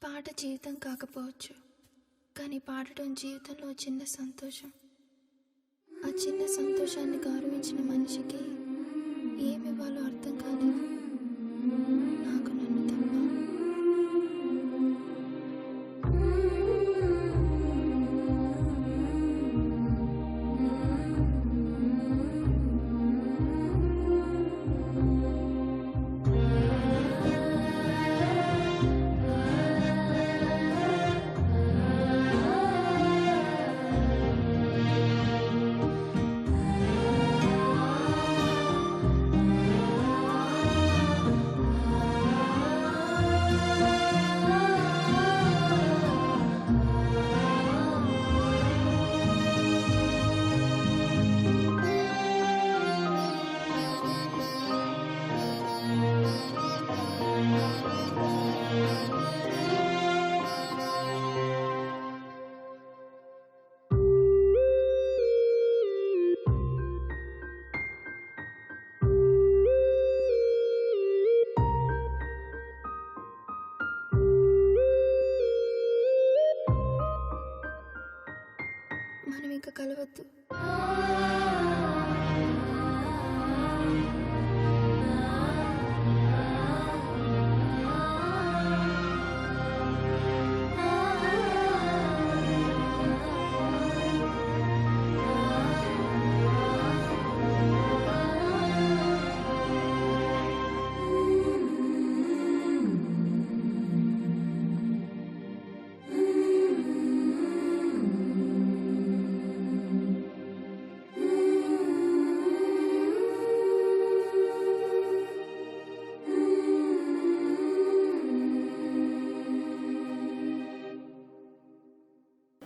పాట జీవితం కాకపోవచ్చు, కానీ పాడటం జీవితంలో చిన్న సంతోషం. ఆ చిన్న సంతోషాన్ని గౌరవించిన మనిషికి ఏమివ్వాలో అర్థం కాలేదు, నాకు నన్ను తప్ప. మనం ఇంకా కలవద్దు.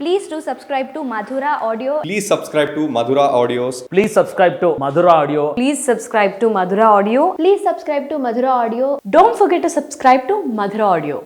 Please do subscribe to Madhura Audio. Please subscribe to Madhura Audios. Please subscribe to Madhura Audio. Please subscribe to Madhura Audio. Please subscribe to Madhura Audio. Don't forget to subscribe to Madhura Audio.